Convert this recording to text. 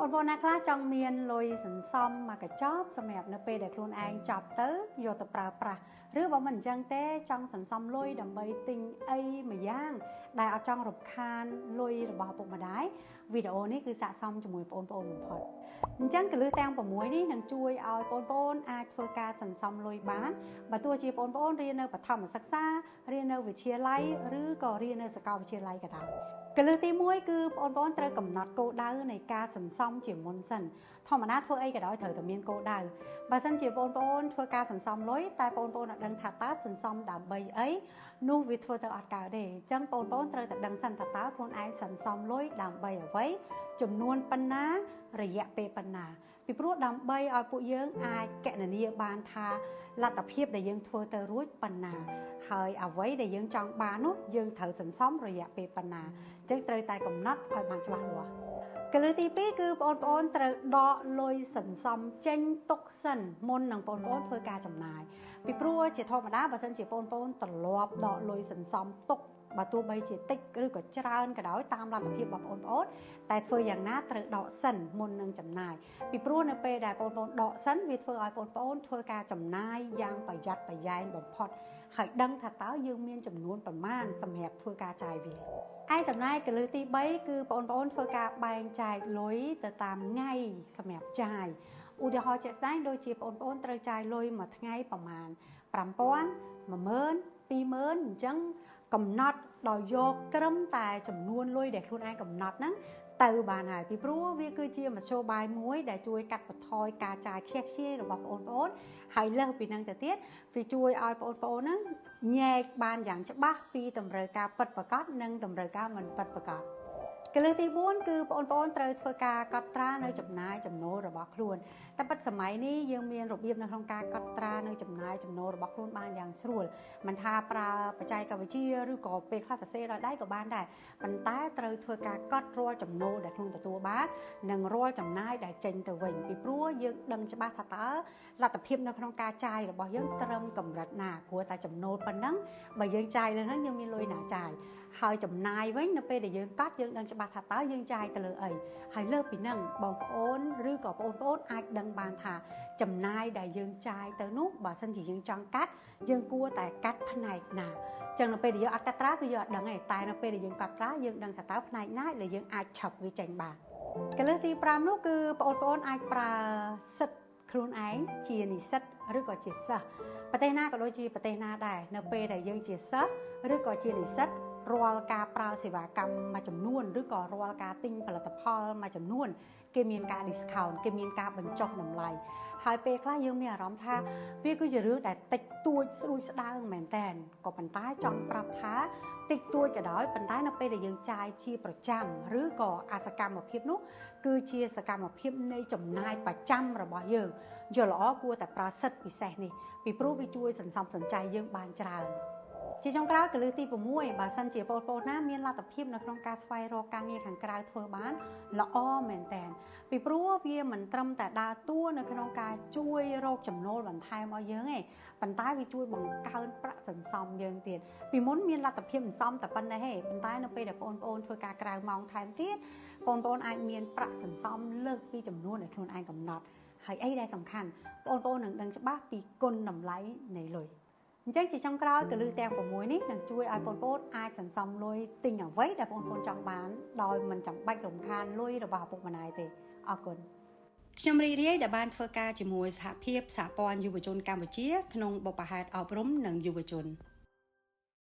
បងប្អូនណាខ្លះចង់មានលុយសន្សំមកកញ្ចប់សម្រាប់នៅពេលដែលខ្លួនឯងចាប់ទៅយកទៅប្រើប្រាស់ឬបើមិនអញ្ចឹងទេចង់សន្សំលុយដើម្បីទិញអីមួយយ៉ាងដែលអត់ចង់រំខានលុយរបស់ឪពុកម្ដាយវីដេអូនេះគឺស័ក្តិសមជាមួយបងប្អូនបំផុតអញ្ចឹងកលឹះទាំង6នេះនឹងជួយឲ្យបងប្អូនអាចធ្វើការសន្សំលុយបានបើទោះជាបងប្អូនរៀននៅបឋមសិក្សារៀននៅវិទ្យាល័យឬក៏រៀននៅសាកលវិទ្យាល័យក៏ដោយកលឹះទី1គឺបងប្អូនត្រូវកំណត់គោលដៅនៃការសន្សំជាមុនសិនធម្មតាធ្វើអីក៏ដោយត្រូវតែមានគោលដៅបើសិនជាបងប្អូនធ្វើការសន្សំលុយតែបងប្អូនអត់ដឹងថាតើសន្សំដើម្បីអីនោះវាធ្វើទៅអត់កើតទេអញ្ចឹងបងប្អូនត្រូវតែដឹងសិនថាតើខ្លួនឯងសន្សំលុយដើម្បីអ្វីចំនួនប៉ុណ្ណារយៈពេលប៉ុណ្ណាពីព្រោះដើម្បីឲ្យពួកយើងអាចកណនាបានថាលទ្ធភាពដែលយើងធ្វើទៅរួចប៉ុណ្ណាហើយអ្វីដែលយើងចង់បាននោះយើងត្រូវសន្សំរយៈពេលប៉ុណ្ណាអញ្ចឹងត្រូវតែកំណត់ឲ្យបានច្បាស់លាស់កលឹះទី2គឺបងប្អូនត្រូវដកលុយសន្សំចេញទុកសិនមុននឹងបងប្អូនធ្វើការចំណាយពីព្រោះជាធម្មតាបើសិនជាបងប្អូនទ្រលាប់ដកលុយសន្សំទុកបើទោះបីជាតិចឬក៏ច្រើនក៏ដោយតាមលទ្ធភាពរបស់បងប្អូនតែធ្វើយ៉ាងណាត្រូវដកសិនមុននឹងចំណាយពីព្រោះនៅពេលដែលបងប្អូនដកសិនវាធ្វើឲ្យបងប្អូនធ្វើការចំណាយយ៉ាងប្រយ័ត្នប្រយែងបំផុតហើយដឹងថាតើយើងមានចំនួនប្រមាណសម្រាប់ធ្វើការចាយវាឯចំណែកកលឹះទី3គឺបងប្អូនធ្វើការបែងចែកលុយទៅតាមថ្ងៃសម្រាប់ចាយឧទាហរណ៍ជាក់ស្ដែងដូចជាបងប្អូនត្រូវចាយលុយមួយថ្ងៃប្រមាណ 5,000 10000 20000អញ្ចឹងកំណត់ដោយយកត្រឹមតែចំនួនលុយដែលខ្លួនឯងកំណត់ហ្នឹងទៅបានហើយពីព្រោះវាគឺជាមធ្យោបាយមួយដែលជួយកាត់បន្ថយការចាយខ្ជះខ្ជាយរបស់បងប្អូនហើយលើសពីហ្នឹងទៅទៀតវាជួយឲ្យបងប្អូនហ្នឹងញែកបានយ៉ាងច្បាស់ពីតម្រូវការពិតប្រាកដនិងតម្រូវការមិនពិតប្រាកដកលឹះទី4គឺបងប្អូនត្រូវធ្វើការកត់ត្រានៅចំណាយចំណូលរបស់ខ្លួនតែពិតសម័យនេះយើងមានរបៀបនៅក្នុងការកត់ត្រានៅចំណាយចំណូលរបស់ខ្លួនបានយ៉ាងស្រួលមិនថាប្រើបច្ចេកវិទ្យាឬក៏ពេលខ្លះសរសេរដោយដៃក៏បានដែរប៉ុន្តែត្រូវធ្វើការកត់រាល់ចំណូលដែលខ្លួនទទួលបាននិងរាល់ចំណាយដែលចេញទៅវិញពីព្រោះយើងដឹងច្បាស់ថាតើលទ្ធភាពនៅក្នុងការចាយរបស់យើងត្រឹមកម្រិតណាព្រោះតែចំណូលប៉ុណ្ណឹងបើយើងចាយលើហ្នឹងយើងមានលុយណាចាយហើយចំណាយវិញនៅពេលដែលយើងកត់យើងដឹងច្បាស់ថាតើយើងចាយទៅលើអីហើយលើពីហ្នឹងបងប្អូនឬក៏បងប្អូនអាចដឹងបានថាចំណាយដែលយើងចាយទៅនោះបើសិនជាយើងចង់កាត់យើងគួរតែកាត់ផ្នែកណាអញ្ចឹងនៅពេលដែលយើងអត់កាត់ត្រាគឺយើងអត់ដឹងទេតែនៅពេលដែលយើងកាត់ត្រាយើងដឹងថាតើផ្នែកណាដែលយើងអាចឆាប់វាចេញបានកលឹះទី5នោះគឺបងប្អូនអាចប្រើសិទ្ធិខ្លួនឯងជានិស្សិតឬក៏ជាសិស្សប្រទេសណាក៏ដូចជាប្រទេសណាដែរនៅពេលដែលយើងជាសិស្សឬក៏ជានិស្សិតរាល់ការប្រើសេវាកម្មមួយចំនួនឬក៏រាល់ការទិញផលិតផលមួយចំនួនគេមានការ discount គេមានការបញ្ចុះតម្លៃហើយពេលខ្លះយើងមានអារម្មណ៍ថាវាគឺជារឿងដែលតិចតួចស្ដួយស្ដើងមែនតើក៏ប៉ុន្តែចង់ប្រាប់ថាតិចតួចក៏ដោយប៉ុន្តែនៅពេលដែលយើងចាយជាប្រចាំឬក៏អសកម្មភាពនោះគឺជាសកម្មភាពនៃចំណាយប្រចាំរបស់យើងយល់ល្អគួរតែប្រើសិទ្ធិពិសេសនេះពីព្រោះវាជួយសន្សំសំចៃយើងបានច្រើនជាចុងក្រោយកលឹះទី6បើសិនជាបងប្អូនណាមានលទ្ធភាពនៅក្នុងការស្វែងរកការងារខាងក្រៅធ្វើបានល្អមែនតើពីព្រោះវាមិនត្រឹមតែដើរតួនៅក្នុងការជួយរកចំណូលបន្ថែមឲ្យយើងទេប៉ុន្តែវាជួយបង្កើនប្រាក់សន្សំយើងទៀតពីមុនមានលទ្ធភាពសន្សំតែប៉ុណ្ណេះទេប៉ុន្តែនៅពេលដែលបងប្អូនធ្វើការក្រៅម៉ោងថែមទៀតបងប្អូនអាចមានប្រាក់សន្សំលើសពីចំនួនដែលខ្លួនឯងកំណត់ហើយអីដែលសំខាន់បងប្អូននឹងដឹងច្បាស់ពីគុណតម្លៃនៃលុយអញ្ចឹងជាចុងក្រោយកលឹះទាំង6នេះនឹងជួយឲ្យបងប្អូនអាចសន្សំលុយទិញអ្វីដែលបងប្អូនចង់បានដោយមិនចាំបាច់រំខានលុយរបស់ឪពុកម្ដាយទេអរគុណខ្ញុំរីករាយដែលបានធ្វើការជាមួយសហភាពសហព័ន្ធយុវជនកម្ពុជាក្នុងបុព្វហេតុអប់រំនិងយុវជន